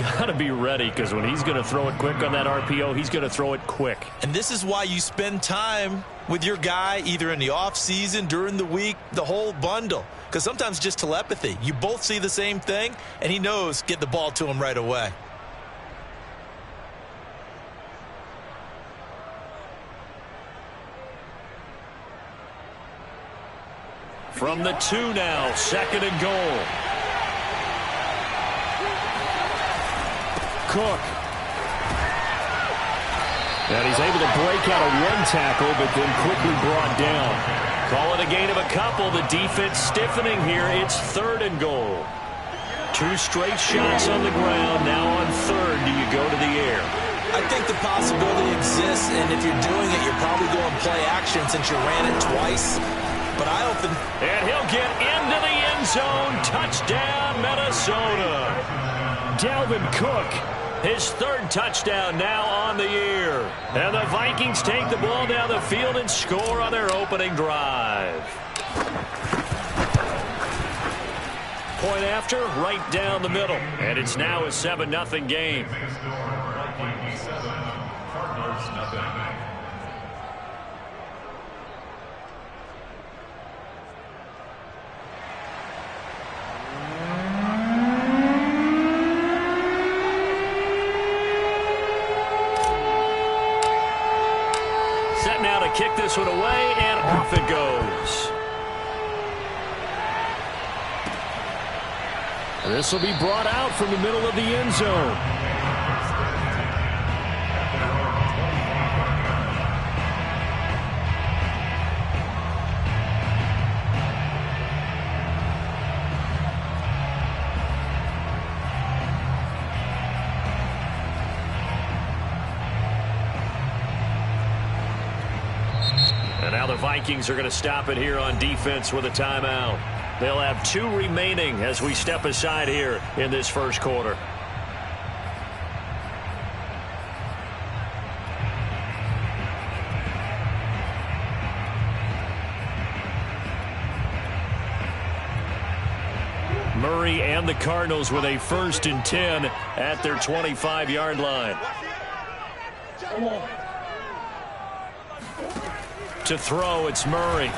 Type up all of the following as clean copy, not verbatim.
got to be ready, because when he's going to throw it quick on that RPO, he's going to throw it quick. And this is why you spend time with your guy either in the offseason, during the week, the whole bundle. Because sometimes just telepathy. You both see the same thing, and he knows get the ball to him right away. From the 2 now, 2nd and goal. Cook. And he's able to break out of one tackle, but then quickly brought down. Call it a gain of a couple. The defense stiffening here. It's 3rd and goal. 2 straight shots on the ground. Now on 3rd, do you go to the air? I think the possibility exists, and if you're doing it, you're probably going play action since you ran it twice. But and he'll get into the end zone. Touchdown, Minnesota. Dalvin Cook, his 3rd touchdown now on the year. And the Vikings take the ball down the field and score on their opening drive. Point after, right down the middle. And it's now a 7-0 game. Now to kick this one away, and off it goes. This will be brought out from the middle of the end zone. Now the Vikings are going to stop it here on defense with a timeout. They'll have 2 remaining as we step aside here in this first quarter. Murray and the Cardinals with a 1st and 10 at their 25-yard line. To throw, it's Murray.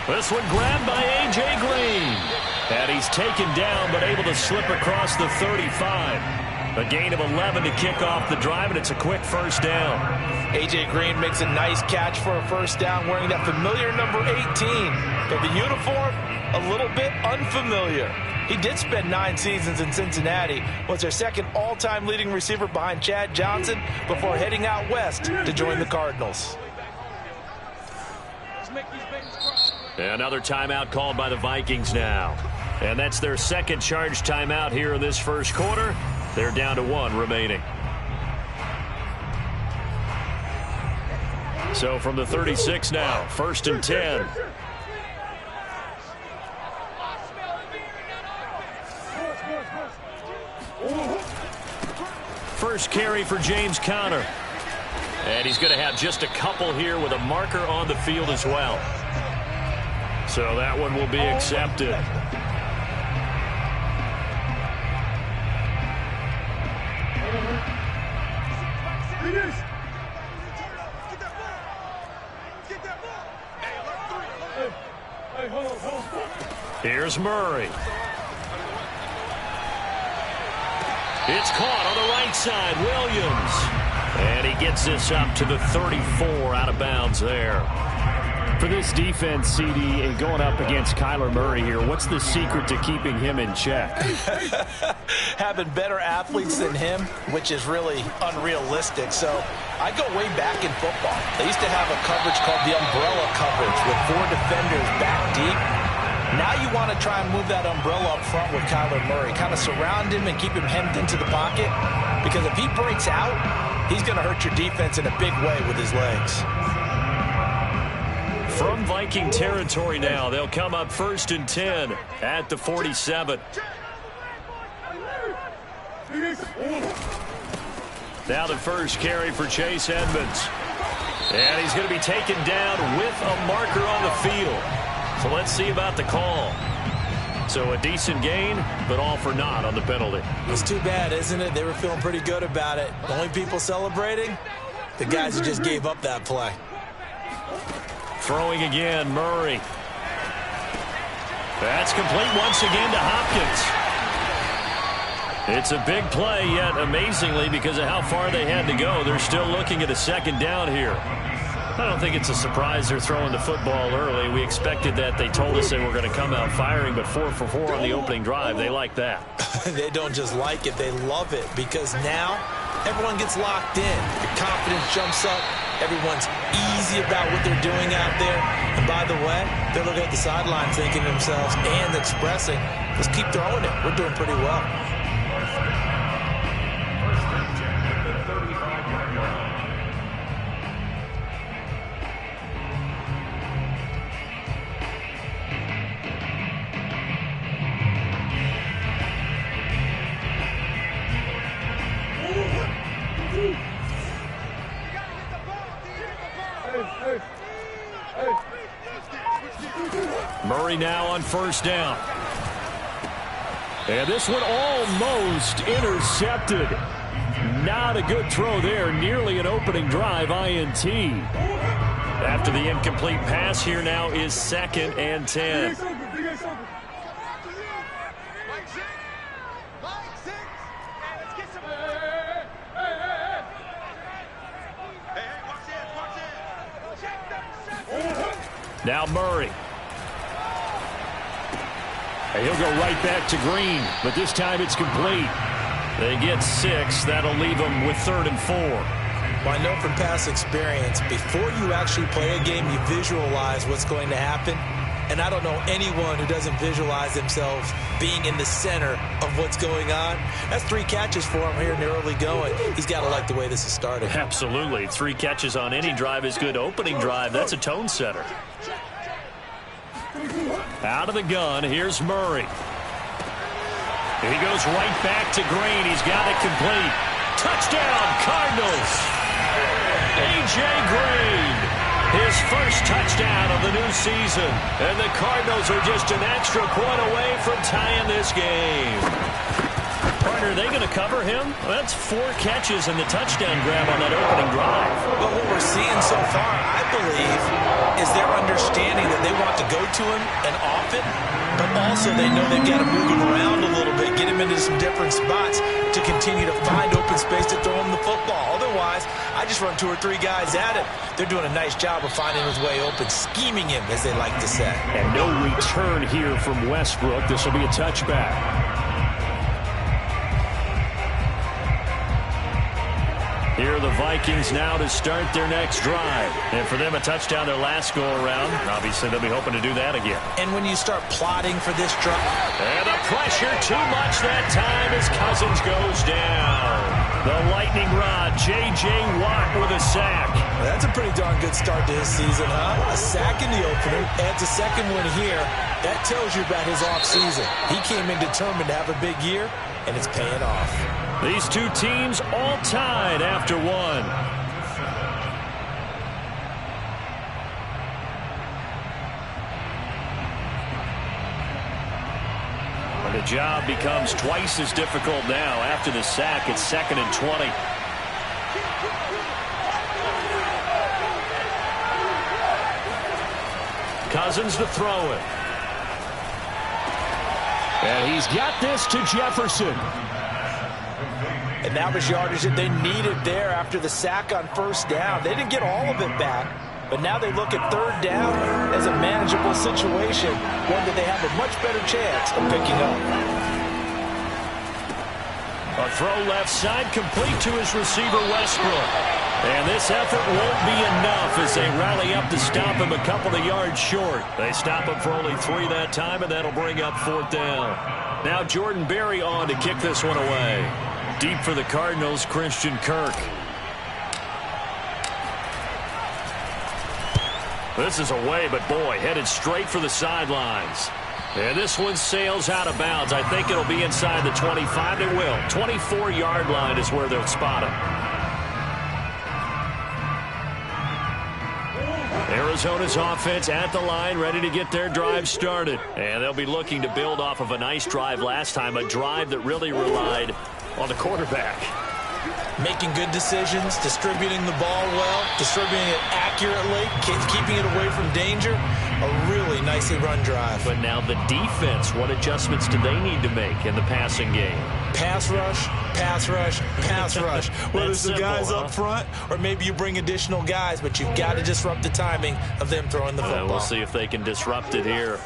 This one grabbed by A.J. Green. And he's taken down, but able to slip across the 35. A gain of 11 to kick off the drive, and it's a quick 1st down. A.J. Green makes a nice catch for a 1st down, wearing that familiar number 18. But the uniform, a little bit unfamiliar. He did spend 9 seasons in Cincinnati, was their 2nd all-time leading receiver behind Chad Johnson before heading out west to join the Cardinals. Another timeout called by the Vikings now. And that's their 2nd charge timeout here in this first quarter. They're down to 1 remaining. So from the 36 now, 1st and 10. First carry for James Conner. And he's going to have just a couple here with a marker on the field as well. So that one will be accepted. Here's Murray. It's caught on the right side, Williams. And he gets this up to the 34, out of bounds there. For this defense, CD, and going up against Kyler Murray here, what's the secret to keeping him in check? Having better athletes than him, which is really unrealistic. So I go way back in football. They used to have a coverage called the umbrella coverage with 4 defenders back deep. Now you want to try and move that umbrella up front with Kyler Murray. Kind of surround him and keep him hemmed into the pocket. Because if he breaks out, he's going to hurt your defense in a big way with his legs. From Viking territory now, they'll come up 1st and 10 at the 47. Now the first carry for Chase Edmonds. And he's going to be taken down with a marker on the field. So let's see about the call. So a decent gain, but all for naught on the penalty. It's too bad, isn't it? They were feeling pretty good about it. The only people celebrating, the guys who just gave up that play. Throwing again, Murray. That's complete once again to Hopkins. It's a big play, yet amazingly, because of how far they had to go, they're still looking at a second down here. I don't think it's a surprise they're throwing the football early. We expected that. They told us they were going to come out firing, but 4 for 4 on the opening drive. They like that. They don't just like it, they love it, because now everyone gets locked in. Your confidence jumps up. Everyone's easy about what they're doing out there. And by the way, they're looking at the sideline thinking to themselves and expressing, let's keep throwing it. We're doing pretty well. Murray now on first down. And this one almost intercepted. Not a good throw there. Nearly an opening drive INT. After the incomplete pass, here now is 2nd and 10. Now Murray. And he'll go right back to Green, but this time it's complete. They get 6. That'll leave them with 3rd and 4. Well, I know from past experience, before you actually play a game, you visualize what's going to happen. And I don't know anyone who doesn't visualize themselves being in the center of what's going on. That's 3 catches for him here in the early going. He's got to like the way this is started. Absolutely. 3 catches on any drive is good. Opening drive, that's a tone setter. Out of the gun, here's Murray. He goes right back to Green. He's got it complete. Touchdown, Cardinals. A.J. Green, his first touchdown of the new season. And the Cardinals are just an extra point away from tying this game. Partner, are they going to cover him? Well, that's 4 catches and the touchdown grab on that opening drive. Well, what we're seeing so far, I believe, is their understanding that they want to go to him and off it, but also they know they've got to move him around a little bit, get him into some different spots to continue to find open space to throw him the football. Otherwise, I just run 2 or 3 guys at him. They're doing a nice job of finding his way open, scheming him, as they like to say. And no return here from Westbrook. This will be a touchback. Here are the Vikings now to start their next drive. And for them, a touchdown their last go-around. Obviously, they'll be hoping to do that again. And when you start plotting for this drive... And the pressure too much that time as Cousins goes down. The lightning rod, J.J. Watt with a sack. That's a pretty darn good start to his season, huh? A sack in the opener, adds a second one here. That tells you about his offseason. He came in determined to have a big year, and it's paying off. These 2 teams all tied after 1. And the job becomes twice as difficult now. After the sack, it's 2nd and 20. Cousins to throw it. And he's got this to Jefferson. And that was yardage that they needed there after the sack on first down. They didn't get all of it back, but now they look at 3rd down as a manageable situation, one that they have a much better chance of picking up. A throw left side complete to his receiver, Westbrook. And this effort won't be enough as they rally up to stop him a couple of yards short. They stop him for only 3 that time, and that'll bring up 4th down. Now Jordan Berry on to kick this one away. Deep for the Cardinals, Christian Kirk. This is away, but boy, headed straight for the sidelines. And this one sails out of bounds. I think it'll be inside the 25. It will. 24-yard line is where they'll spot him. Arizona's offense at the line, ready to get their drive started. And they'll be looking to build off of a nice drive last time, a drive that really relied on the quarterback. Making good decisions, distributing the ball well, distributing it accurately, keeping it away from danger. A really nicely run drive. But now the defense, what adjustments do they need to make in the passing game? Pass rush, pass rush, pass rush. Whether it's the guys up front or maybe you bring additional guys, but you've got to disrupt the timing of them throwing the football. We'll see if they can disrupt it here.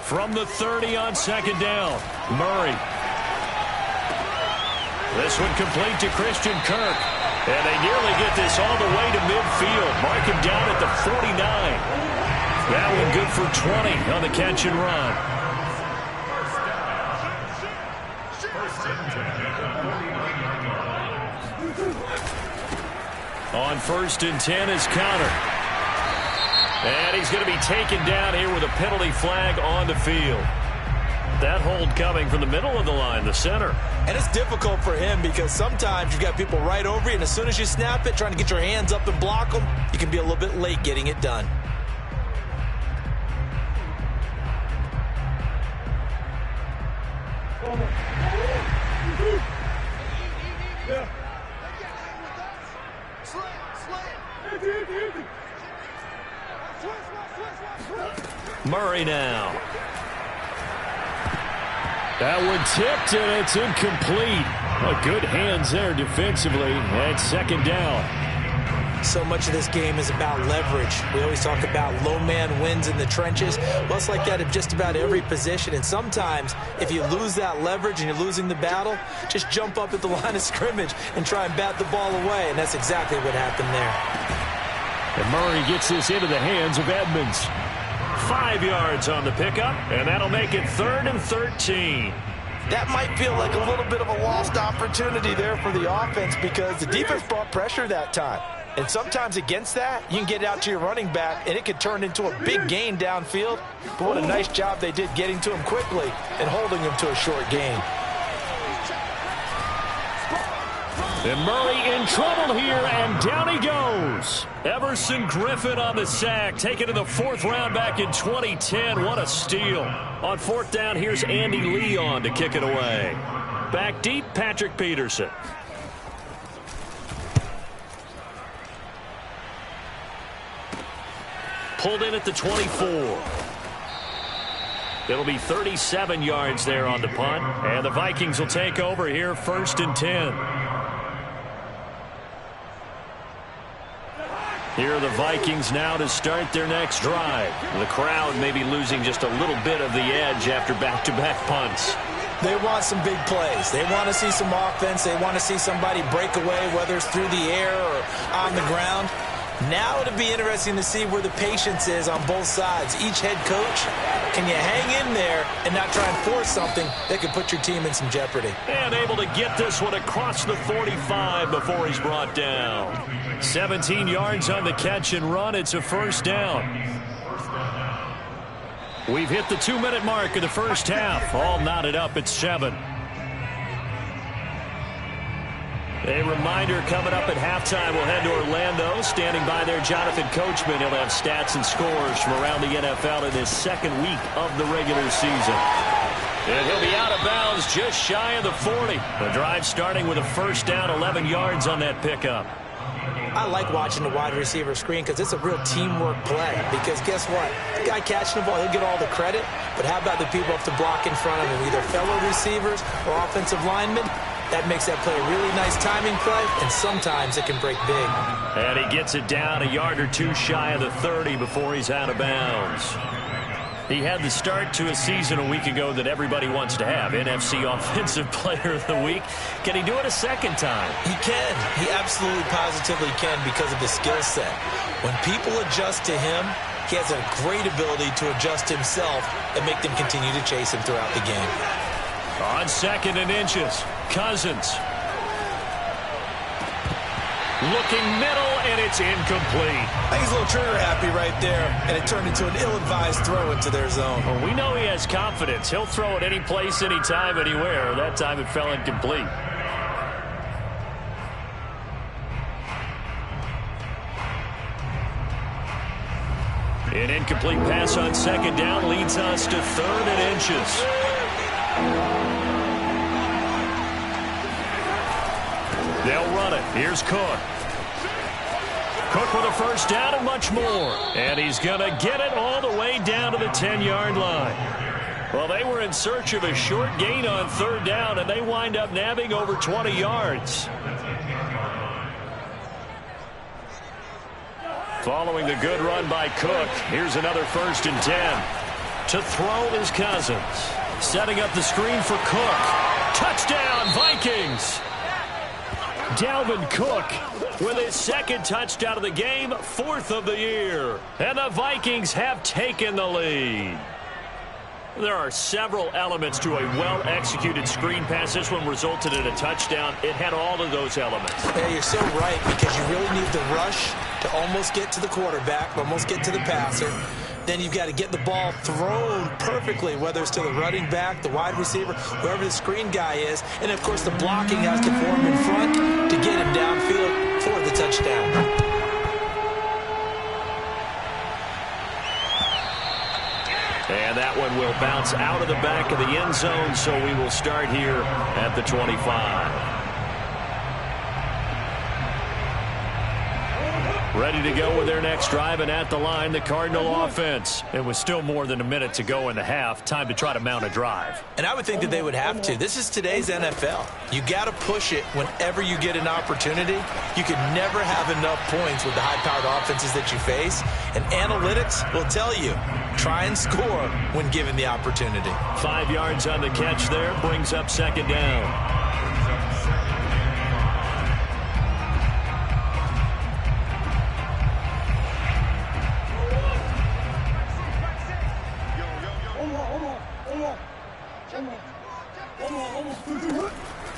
From the 30 on second down, Murray. This one complete to Christian Kirk. And they nearly get this all the way to midfield. Mark him down at the 49. That one good for 20 on the catch and run. On 1st and 10 is Connor. And he's going to be taken down here with a penalty flag on the field. That hold coming from the middle of the line, the center. And it's difficult for him because sometimes you've got people right over you, and as soon as you snap it, trying to get your hands up and block them, you can be a little bit late getting it done. Murray now. That one tipped, and it's incomplete. Good hands there defensively, and second down. So much of this game is about leverage. We always talk about low man wins in the trenches. Well, it's like that in just about every position. And sometimes, if you lose that leverage and you're losing the battle, just jump up at the line of scrimmage and try and bat the ball away. And that's exactly what happened there. And Murray gets this into the hands of Edmonds. 5 yards on the pickup, and that'll make it 3rd and 13. That might feel like a little bit of a lost opportunity there for the offense because the defense brought pressure that time. And sometimes against that, you can get out to your running back, and it could turn into a big gain downfield. But what a nice job they did getting to him quickly and holding him to a short gain. And Murray in trouble here, and down he goes. Everson Griffin on the sack, taken in the 4th round back in 2010. What a steal. On 4th down, here's Andy Leon to kick it away. Back deep, Patrick Peterson. Pulled in at the 24. It'll be 37 yards there on the punt, and the Vikings will take over here 1st and 10. Here are the Vikings now to start their next drive. The crowd may be losing just a little bit of the edge after back-to-back punts. They want some big plays. They want to see some offense. They want to see somebody break away, whether it's through the air or on the ground. Now it'll be interesting to see where the patience is on both sides. Each head coach, can you hang in there and not try and force something that could put your team in some jeopardy? And able to get this one across the 45 before he's brought down. 17 yards on the catch and run. It's a 1st down. We've hit the 2-minute mark of the first half. All knotted up at 7. A reminder coming up at halftime. We'll head to Orlando. Standing by there, Jonathan Coachman. He'll have stats and scores from around the NFL in this 2nd week of the regular season. And he'll be out of bounds just shy of the 40. The drive starting with a 1st down, 11 yards on that pickup. I like watching the wide receiver screen because it's a real teamwork play. Because guess what? The guy catching the ball, he'll get all the credit. But how about the people up to block in front of him, either fellow receivers or offensive linemen? That makes that play a really nice timing play, and sometimes it can break big. And he gets it down a yard or two shy of the 30 before he's out of bounds. He had the start to a season a week ago that everybody wants to have. NFC Offensive Player of the Week. Can he do it a second time? He can. He absolutely positively can because of his skill set. When people adjust to him, he has a great ability to adjust himself and make them continue to chase him throughout the game. On 2nd and inches, Cousins. Looking middle, and it's incomplete. I think he's a little trigger happy right there, and it turned into an ill-advised throw into their zone. Well, we know he has confidence. He'll throw it any place, anytime, anywhere. That time it fell incomplete. An incomplete pass on second down leads us to 3rd and inches. They'll run it. Here's Cook. Cook with a first down and much more. And he's going to get it all the way down to the 10-yard line. Well, they were in search of a short gain on 3rd down, and they wind up nabbing over 20 yards. Following the good run by Cook, here's another 1st and 10. To throw is Cousins. Setting up the screen for Cook. Touchdown, Vikings! Dalvin Cook with his 2nd touchdown of the game, 4th of the year. And the Vikings have taken the lead. There are several elements to a well-executed screen pass. This one resulted in a touchdown. It had all of those elements. Yeah, you're so right, because you really need the rush to almost get to the quarterback, almost get to the passer. Then you've got to get the ball thrown perfectly, whether it's to the running back, the wide receiver, whoever the screen guy is. And, of course, the blocking has to form in front to get him downfield for the touchdown. And that one will bounce out of the back of the end zone, so we will start here at the 25. Ready to go with their next drive, and at the line, the Cardinal offense. It was still more than a minute to go in the half. Time to try to mount a drive. And I would think that they would have to. This is today's NFL. You got to push it whenever you get an opportunity. You can never have enough points with the high-powered offenses that you face. And analytics will tell you, try and score when given the opportunity. 5 yards on the catch there, brings up 2nd down.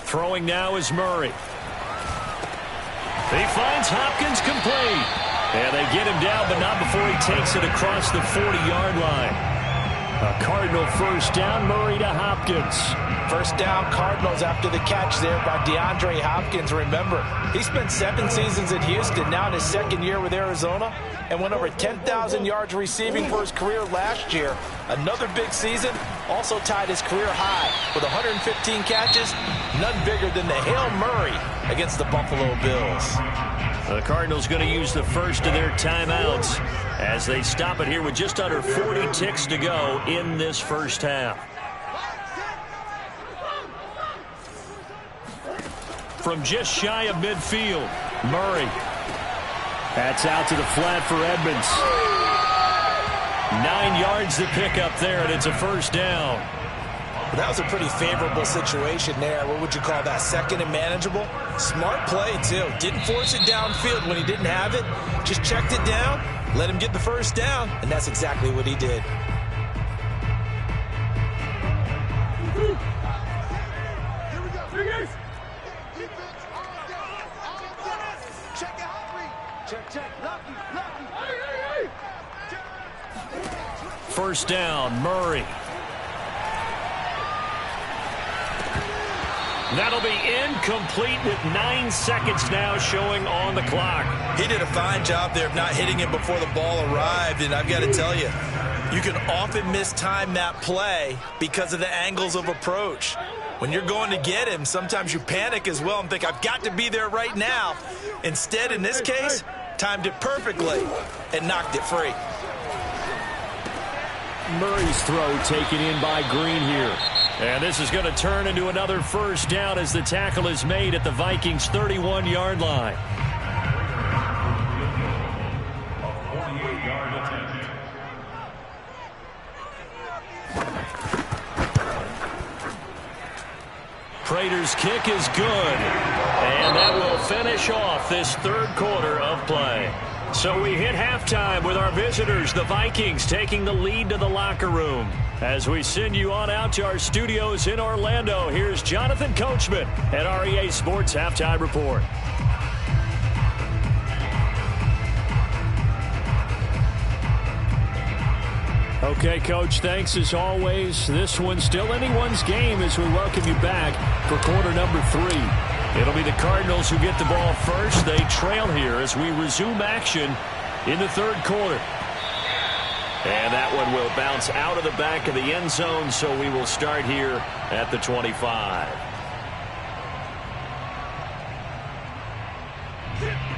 Throwing now is Murray. He finds Hopkins complete. And they get him down, but not before he takes it across the 40-yard line. A Cardinal first down, Murray to Hopkins. First down, Cardinals after the catch there by DeAndre Hopkins. Remember, he spent 7 seasons at Houston, now in his 2nd year with Arizona, and went over 10,000 yards receiving for his career last year. Another big season, also tied his career high with 115 catches, none bigger than the Hail Murray against the Buffalo Bills. The Cardinals going to use the first of their timeouts as they stop it here with just under 40 ticks to go in this first half. From just shy of midfield, Murray. That's out to the flat for Edmonds. 9 yards to pick up there, and it's a first down. That was a pretty favorable situation there. What would you call that? 2nd and manageable? Smart play, too. Didn't force it downfield when he didn't have it. Just checked it down, let him get the first down, and that's exactly what he did. First down, Murray. That'll be incomplete with 9 seconds now showing on the clock. He did a fine job there of not hitting him before the ball arrived, and I've got to tell you, you can often mistime that play because of the angles of approach. When you're going to get him, sometimes you panic as well and think, I've got to be there right now. Instead, in this case, timed it perfectly and knocked it free. Murray's throw taken in by Green here. And this is going to turn into another first down as the tackle is made at the Vikings' 31-yard line. Prater's kick is good. And that will finish off this 3rd quarter of play. So we hit halftime with our visitors, the Vikings, taking the lead to the locker room. As we send you on out to our studios in Orlando, here's Jonathan Coachman at REA Sports Halftime Report. Okay, Coach, thanks as always. This one's still anyone's game as we welcome you back for quarter number 3. It'll be the Cardinals who get the ball first. They trail here as we resume action in the 3rd quarter. And that one will bounce out of the back of the end zone, so we will start here at the 25.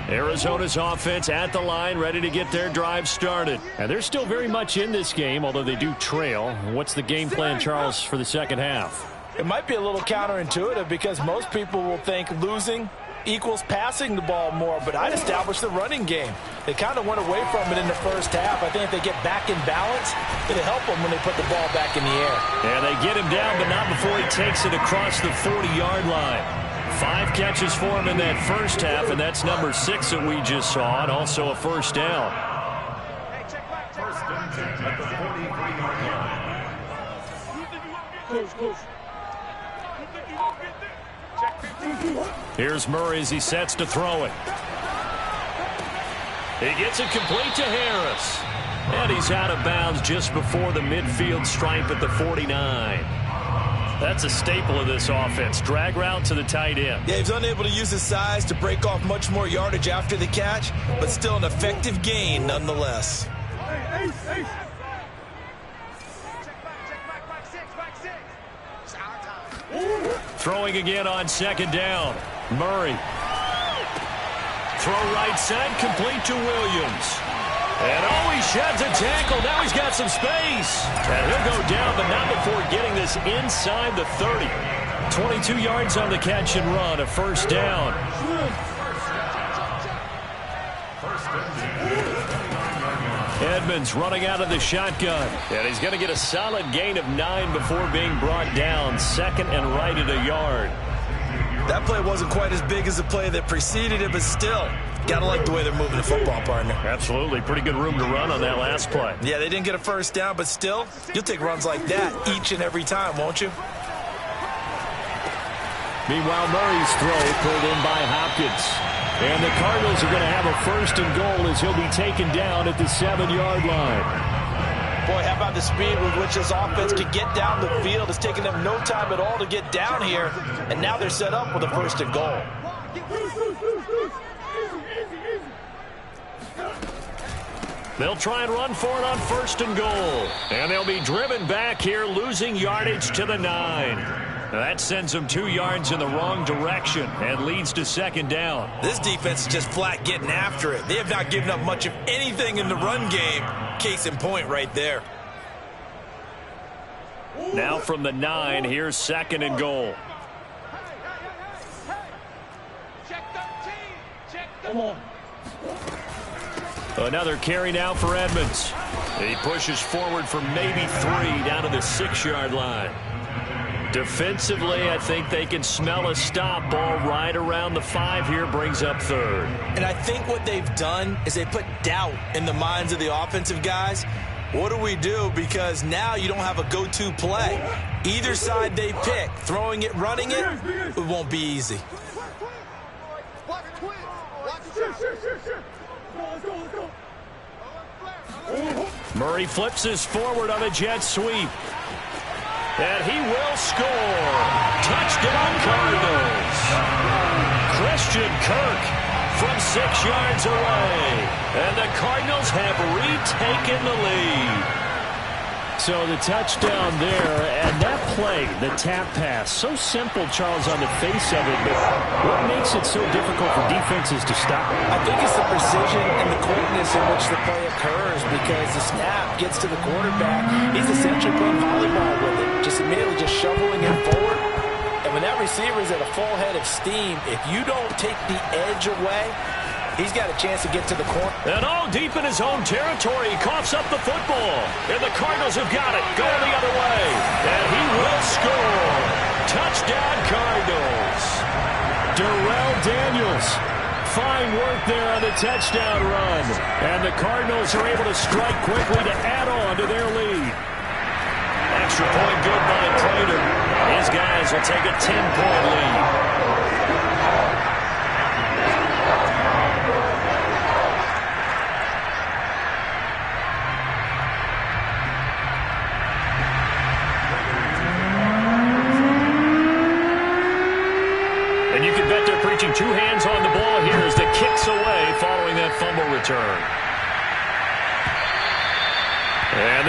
Arizona's offense at the line, ready to get their drive started. And they're still very much in this game, although they do trail. What's the game plan, Charles, for the second half? It might be a little counterintuitive because most people will think losing equals passing the ball more, but I'd establish the running game. They kind of went away from it in the first half. I think if they get back in balance, it'll help them when they put the ball back in the air. And they get him down, but not before he takes it across the 40-yard line. 5 catches for him in that first half, and that's number 6 that we just saw, and also a first down. First and 10 at the 43-yard line. Here's Murray as he sets to throw it. He gets it complete to Harris. And he's out of bounds just before the midfield stripe at the 49. That's a staple of this offense. Drag route to the tight end. Yeah, he's unable to use his size to break off much more yardage after the catch, but still an effective gain nonetheless. Throwing again on second down. Murray. Throw right side, complete to Williams. And he sheds a tackle. Now he's got some space. And he'll go down, but not before getting this inside the 30. 22 yards on the catch and run, a first down. Edmonds running out of the shotgun. And he's going to get a solid gain of 9 before being brought down. Second and right at a yard. That play wasn't quite as big as the play that preceded it, but still, got to like the way they're moving the football, partner. Absolutely. Pretty good room to run on that last play. Yeah, they didn't get a first down, but still, you'll take runs like that each and every time, won't you? Meanwhile, Murray's throw pulled in by Hopkins. And the Cardinals are going to have a first and goal as he'll be taken down at the 7-yard line. Boy, how about the speed with which this offense can get down the field? It's taken them no time at all to get down here, and now they're set up with a first and goal. They'll try and run for it on first and goal. And they'll be driven back here, losing yardage to the 9. That sends them 2 yards in the wrong direction and leads to second down. This defense is just flat getting after it. They have not given up much of anything in the run game. Case in point right there. Now from the 9, here's second and goal. Come on. Another carry now for Edmonds. He pushes forward for maybe 3 down to the 6-yard line. Defensively, I think they can smell a stop. Ball right around the 5 here, brings up third. And I think what they've done is they put doubt in the minds of the offensive guys. What do we do? Because now you don't have a go-to play. Either side they pick, throwing it, running it, it won't be easy. Murray flips his forward on a jet sweep. And he will score. Touchdown, Cardinals. Christian Kirk from 6 yards away. And the Cardinals have retaken the lead. So the touchdown there, and that play, the tap pass, so simple, Charles, on the face of it, but what makes it so difficult for defenses to stop? I think it's the precision and the quickness in which the play occurs, because the snap gets to the quarterback. He's essentially playing volleyball with it, just immediately just shoveling it forward. And when that receiver is at a full head of steam, if you don't take the edge away, he's got a chance to get to the corner. And all deep in his own territory, he coughs up the football. And the Cardinals have got it, going the other way. And he will score. Touchdown, Cardinals. Darrell Daniels. Fine work there on the touchdown run. And the Cardinals are able to strike quickly to add on to their lead. Extra point good by Prater. His guys will take a 10-point lead. And you can bet they're preaching 2 hands on the ball here as the kick's away following that fumble return.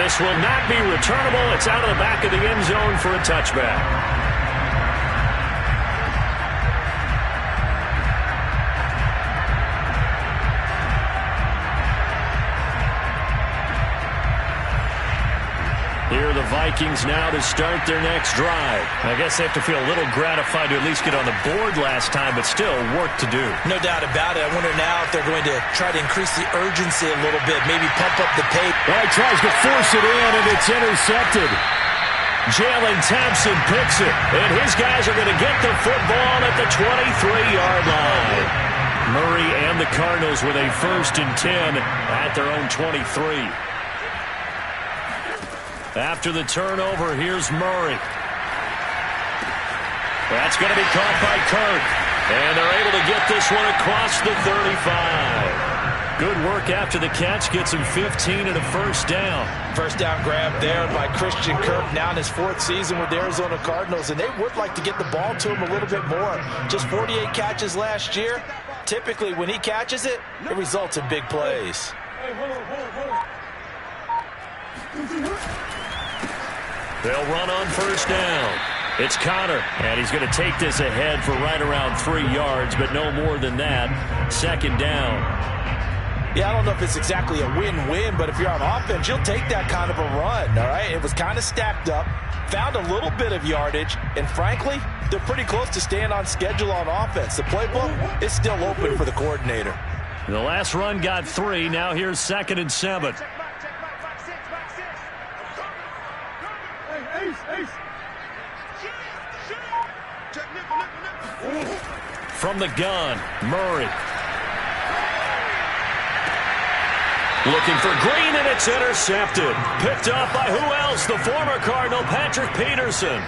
this will not be returnable. It's out of the back of the end zone for a touchback. Here are the Vikings now to start their next drive. I guess they have to feel a little gratified to at least get on the board last time, but still work to do. No doubt about it. I wonder now if they're going to try to increase the urgency a little bit, maybe pump up the pace. Well, he tries to force it in, and it's intercepted. Jalen Thompson picks it, and his guys are going to get the football at the 23-yard line. Murray and the Cardinals with a 1st and 10 at their own 23. After the turnover, here's Murray. That's going to be caught by Kirk. And they're able to get this one across the 35. Good work after the catch. Gets him 15 and a 1st down. First down grab there by Christian Kirk, now in his 4th season with the Arizona Cardinals. And they would like to get the ball to him a little bit more. Just 48 catches last year. Typically, when he catches it, it results in big plays. They'll run on 1st down. It's Connor, and he's going to take this ahead for right around 3 yards, but no more than that. 2nd down. Yeah, I don't know if it's exactly a win-win, but if you're on offense, you'll take that kind of a run, all right? It was kind of stacked up, found a little bit of yardage, and frankly, they're pretty close to staying on schedule on offense. The playbook is still open for the coordinator. The last run got 3. Now here's 2nd and 7. From the gun, Murray. Looking for Green, and it's intercepted. Picked up by who else? The former Cardinal, Patrick Peterson.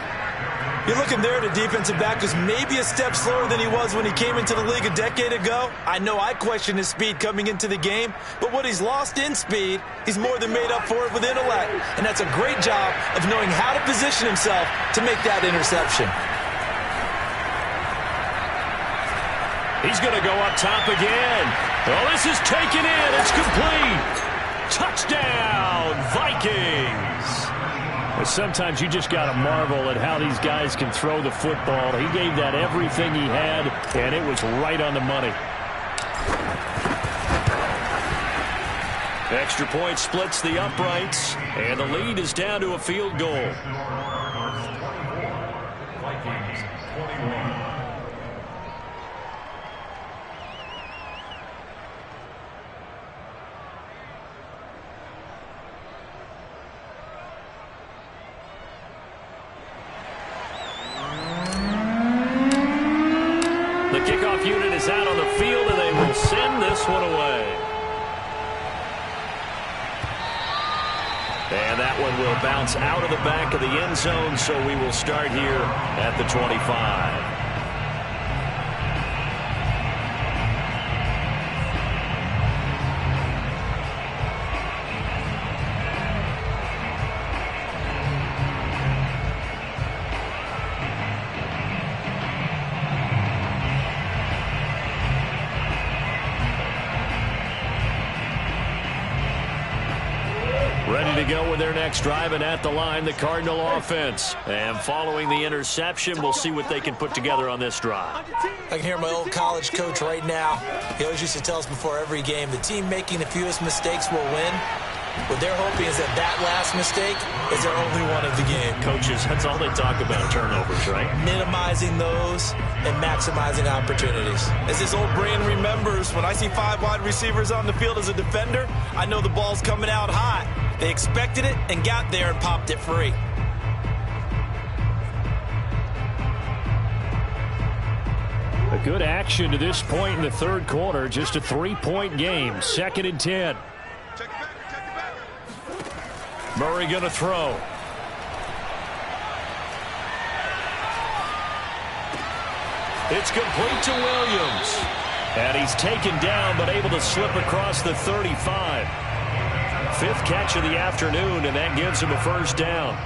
You're looking there at a defensive back who's maybe a step slower than he was when he came into the league a decade ago. I know I questioned his speed coming into the game, but what he's lost in speed, he's more than made up for it with intellect. And that's a great job of knowing how to position himself to make that interception. He's going to go up top again. Oh, this is taken in. It's complete. Touchdown, Vikings. Sometimes you just got to marvel at how these guys can throw the football. He gave that everything he had, and it was right on the money. Extra point splits the uprights, and the lead is down to a field goal. Vikings 21. The kickoff unit is out on the field, and they will send this one away. And that one will bounce out of the back of the end zone, so we will start here at the 25. Ready to go with their next drive, and at the line, the Cardinal offense. And following the interception, we'll see what they can put together on this drive. I can hear my old college coach right now. He always used to tell us before every game, the team making the fewest mistakes will win. What they're hoping is that that last mistake is their only one of the game. Coaches, that's all they talk about, turnovers, right? Minimizing those and maximizing opportunities. As this old brain remembers, when I see 5 wide receivers on the field as a defender, I know the ball's coming out hot. They expected it and got there and popped it free. A good action to this point in the third quarter. Just a 3-point game. 2nd and 10. Murray going to throw. It's complete to Williams. And he's taken down, but able to slip across the 35. 5th catch of the afternoon, and that gives him a 1st down.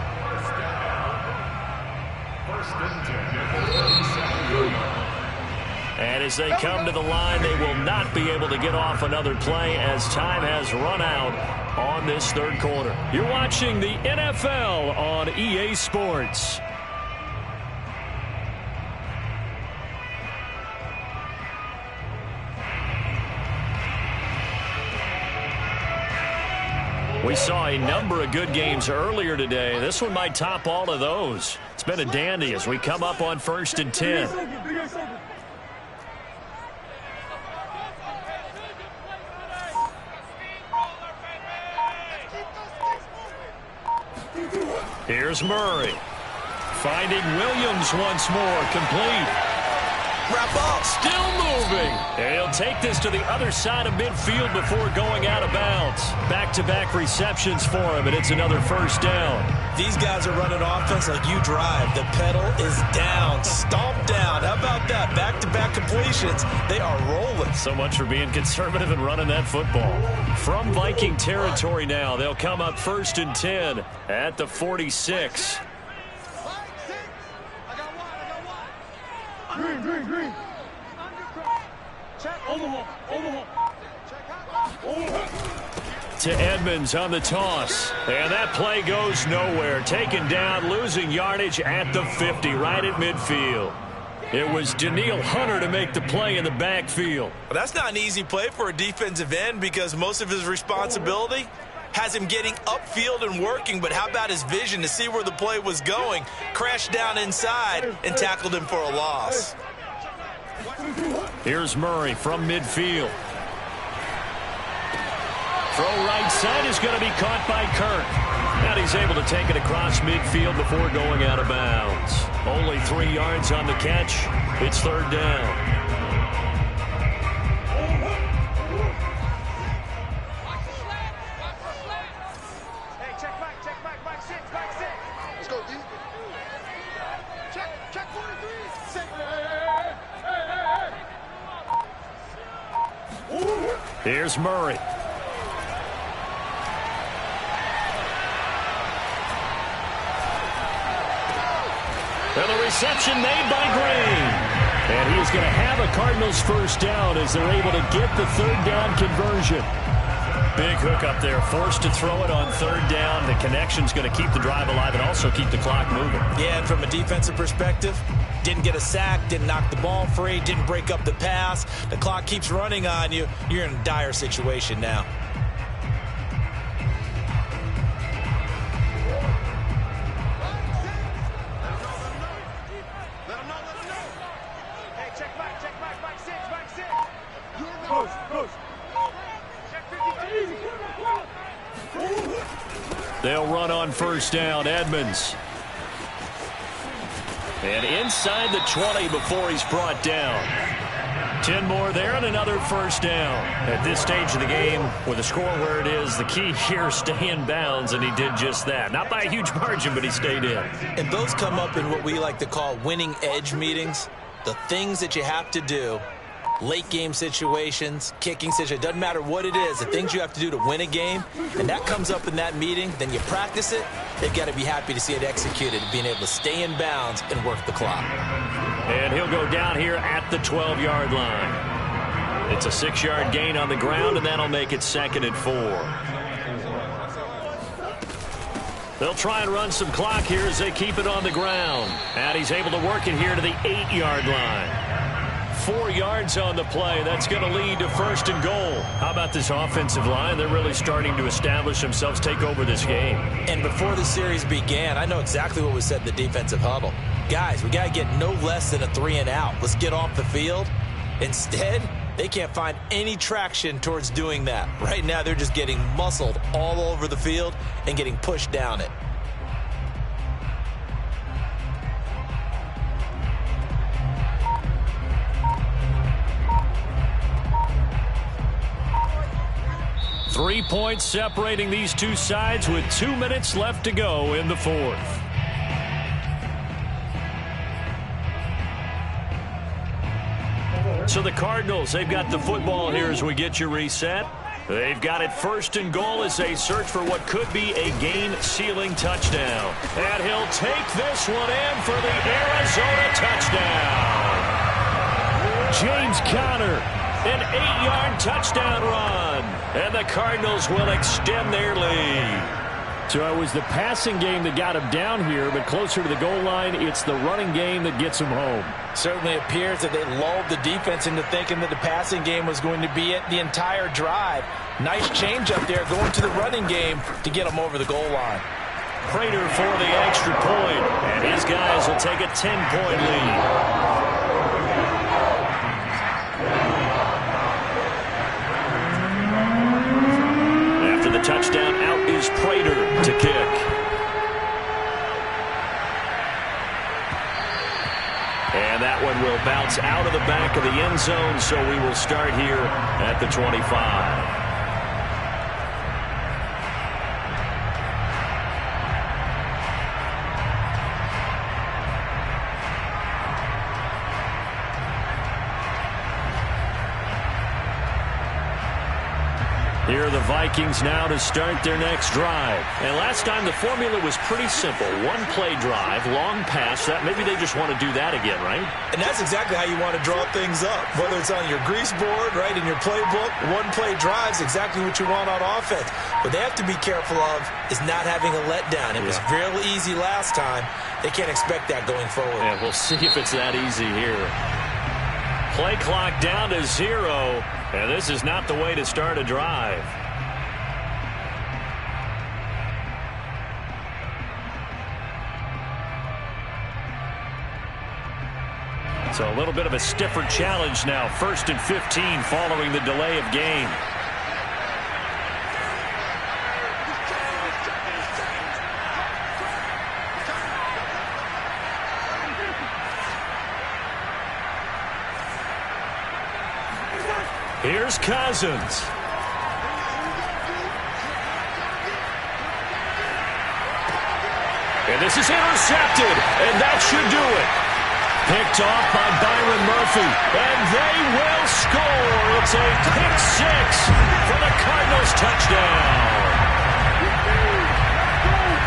And as they come to the line, they will not be able to get off another play as time has run out on this third quarter. You're watching the NFL on EA Sports. We saw a number of good games earlier today. This one might top all of those. It's been a dandy as we come up on 1st and 10. Here's Murray. Finding Williams once more. Complete. Wrap up. Still moving. And he'll take this to the other side of midfield before going out of bounds. Back-to-back receptions for him, and it's another first down. These guys are running offense like you drive. The pedal is down. Stomp down. How about that? Back-to-back completions. They are rolling. So much for being conservative and running that football. From Viking territory now, they'll come up 1st and 10 at the 46. Green. Check. To Edmonds on the toss. And that play goes nowhere. Taken down, losing yardage at the 50, right at midfield. It was Daniil Hunter to make the play in the backfield. Well, that's not an easy play for a defensive end because most of his responsibility has him getting upfield and working, but how about his vision to see where the play was going? Crashed down inside and tackled him for a loss. Here's Murray from midfield. Throw right side is going to be caught by Kirk. And he's able to take it across midfield before going out of bounds. Only 3 yards on the catch. It's 3rd down. Here's Murray. And the reception made by Green. And he is going to have a Cardinals first down as they're able to get the 3rd down conversion. Big hook up there, forced to throw it on 3rd down. The connection's going to keep the drive alive and also keep the clock moving. Yeah, and from a defensive perspective, didn't get a sack, didn't knock the ball free, didn't break up the pass. The clock keeps running on you. You're in a dire situation now. They'll run on 1st down. Edmonds. And inside the 20 before he's brought down. 10 more there and another first down. At this stage of the game, with the score where it is, the key here is stay in bounds, and he did just that. Not by a huge margin, but he stayed in. And those come up in what we like to call winning edge meetings. The things that you have to do, late game situations, kicking situations, doesn't matter what it is, the things you have to do to win a game, and that comes up in that meeting, then you practice it, they've got to be happy to see it executed, being able to stay in bounds and work the clock. And he'll go down here at the 12-yard line. It's a 6-yard gain on the ground, and that'll make it 2nd and 4. They'll try and run some clock here as they keep it on the ground. And he's able to work it here to the 8-yard line. 4 yards on the play. That's going to lead to 1st and goal. How about this offensive line? They're really starting to establish themselves, take over this game. And before the series began, I know exactly what was said in the defensive huddle. Guys, we got to get no less than a 3 and out. Let's get off the field. Instead, they can't find any traction towards doing that. Right now, they're just getting muscled all over the field and getting pushed down it. Three points separating these two sides with 2 minutes left to go in the 4th. So the Cardinals, they've got the football here as we get you reset. They've got it 1st and goal as they search for what could be a game-sealing touchdown. And he'll take this one in for the Arizona touchdown. James Conner, an 8-yard touchdown run. And the Cardinals will extend their lead. So it was the passing game that got him down here, but closer to the goal line, it's the running game that gets him home. Certainly appears that they lulled the defense into thinking that the passing game was going to be it the entire drive. Nice change up there going to the running game to get him over the goal line. Prater for the extra point, and his guys will take a 10-point lead. The touchdown, out is Prater to kick. And that one will bounce out of the back of the end zone, so we will start here at the 25. Here are the Vikings now to start their next drive. And last time the formula was pretty simple. One play drive, long pass. That maybe they just want to do that again, right? And that's exactly how you want to draw things up. Whether it's on your grease board, right, in your playbook, one play drive's exactly what you want on offense. What they have to be careful of is not having a letdown. It was real easy last time. They can't expect that going forward. Yeah, we'll see if it's that easy here. Play clock down to 0, and this is not the way to start a drive. So a little bit of a stiffer challenge now. 1st and 15 following the delay of game. Here's Cousins. And this is intercepted, and that should do it. Picked off by Byron Murphy, and they will score. It's a pick 6 for the Cardinals touchdown.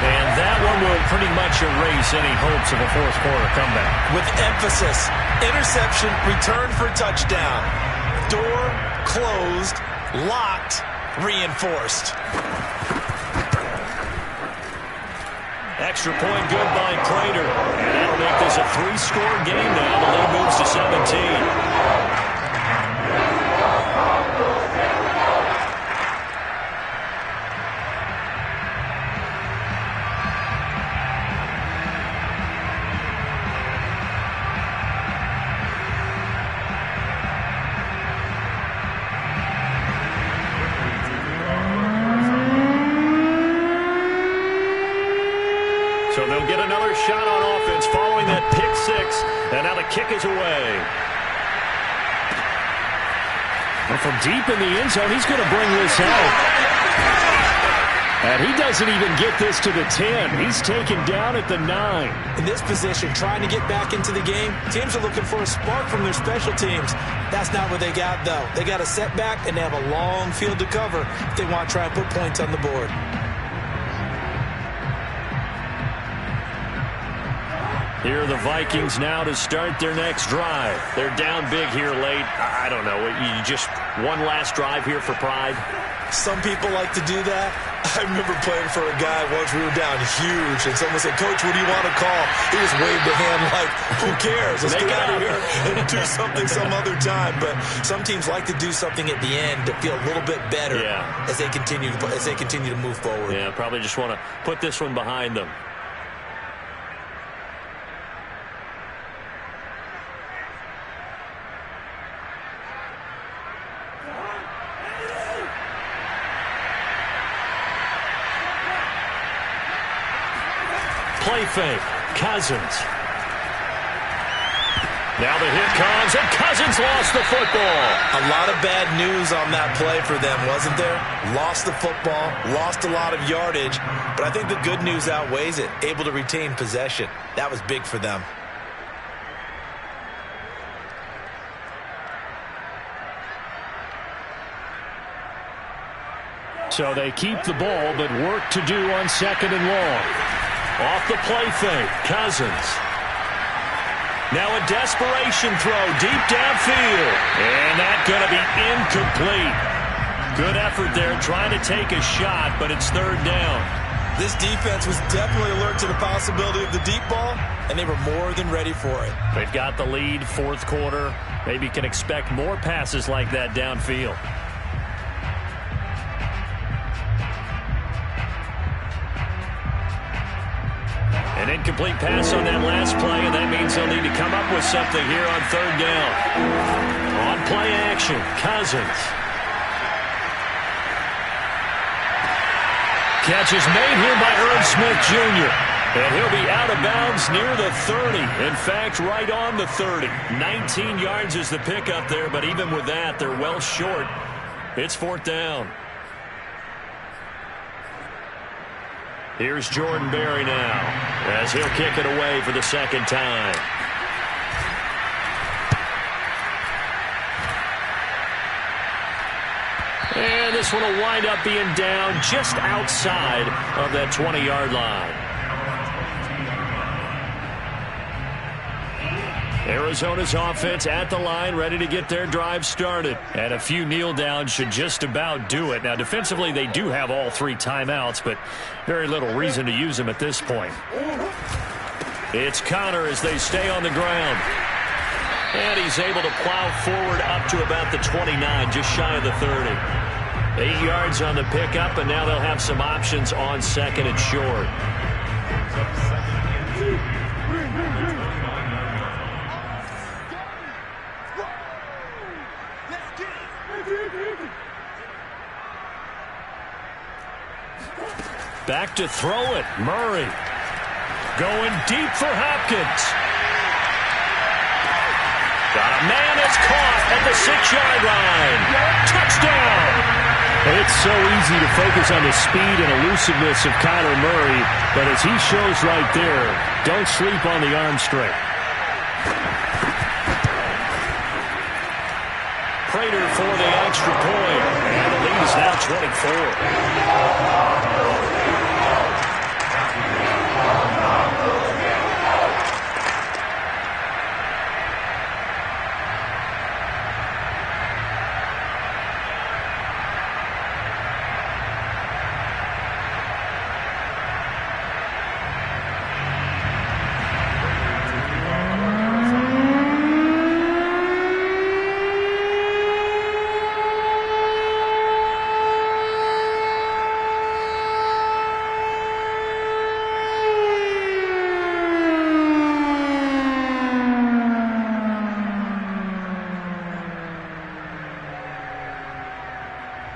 And that one will pretty much erase any hopes of a fourth quarter comeback. With emphasis, interception, return for touchdown. Door closed, locked, reinforced. Extra point good by Prater. And that'll make this a 3-score game now. The lead moves to 17. So they'll get another shot on offense following that pick 6. And now the kick is away. And from deep in the end zone, he's going to bring this out. And he doesn't even get this to the 10. He's taken down at the 9. In this position, trying to get back into the game, teams are looking for a spark from their special teams. That's not what they got, though. They got a setback, and they have a long field to cover if they want to try and put points on the board. Here are the Vikings now to start their next drive. They're down big here late. I don't know. You just one last drive here for pride? Some people like to do that. I remember playing for a guy once. We were down huge, and someone said, "Coach, what do you want to call?" He just waved a hand like, "Who cares? Let's get out of here and do something some other time." But some teams like to do something at the end to feel a little bit better as they continue to move forward. Yeah, probably just want to put this one behind them. Play fake. Cousins. Now the hit comes, and Cousins lost the football. A lot of bad news on that play for them, wasn't there? Lost the football, lost a lot of yardage, but I think the good news outweighs it. Able to retain possession. That was big for them. So they keep the ball, but work to do on 2nd and long. Off the play fake, Cousins. Now a desperation throw deep downfield. And that's going to be incomplete. Good effort there, trying to take a shot, but it's third down. This defense was definitely alert to the possibility of the deep ball, and they were more than ready for it. They've got the lead, fourth quarter. Maybe can expect more passes like that downfield. An incomplete pass on that last play, and that means they'll need to come up with something here on third down. On play action, Cousins. Catch is made here by Irv Smith Jr. And he'll be out of bounds near the 30. In fact, right on the 30. 19 yards is the pickup there, but even with that, they're well short. It's fourth down. Here's Jordan Berry now, as he'll kick it away for the second time. And this one will wind up being down just outside of that 20-yard line. Arizona's offense at the line, ready to get their drive started. And a few kneel downs should just about do it. Now, defensively, they do have all three timeouts, but very little reason to use them at this point. It's Connor as they stay on the ground. And he's able to plow forward up to about the 29, just shy of the 30. 8 yards on the pickup, and now they'll have some options on second and short. Back to throw it. Murray going deep for Hopkins. Got a man that's caught at the 6-yard line. Touchdown. It's so easy to focus on the speed and elusiveness of Kyler Murray, but as he shows right there, don't sleep on the arm strength. Prater for the extra point. And the lead is now 24.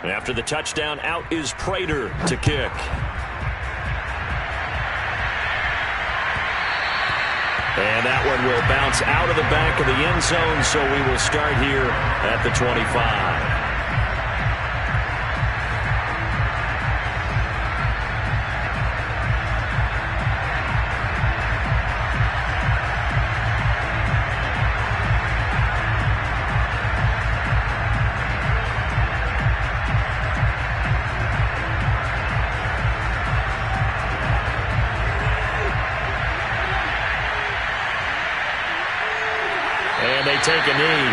After the touchdown, out is Prater to kick. And that one will bounce out of the back of the end zone, so we will start here at the 25. And they take a knee.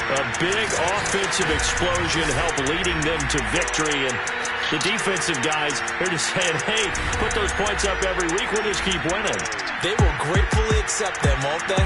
A big offensive explosion helped leading them to victory. And the defensive guys, they're just saying, hey, put those points up every week. We'll just keep winning. They will gratefully accept them, won't they?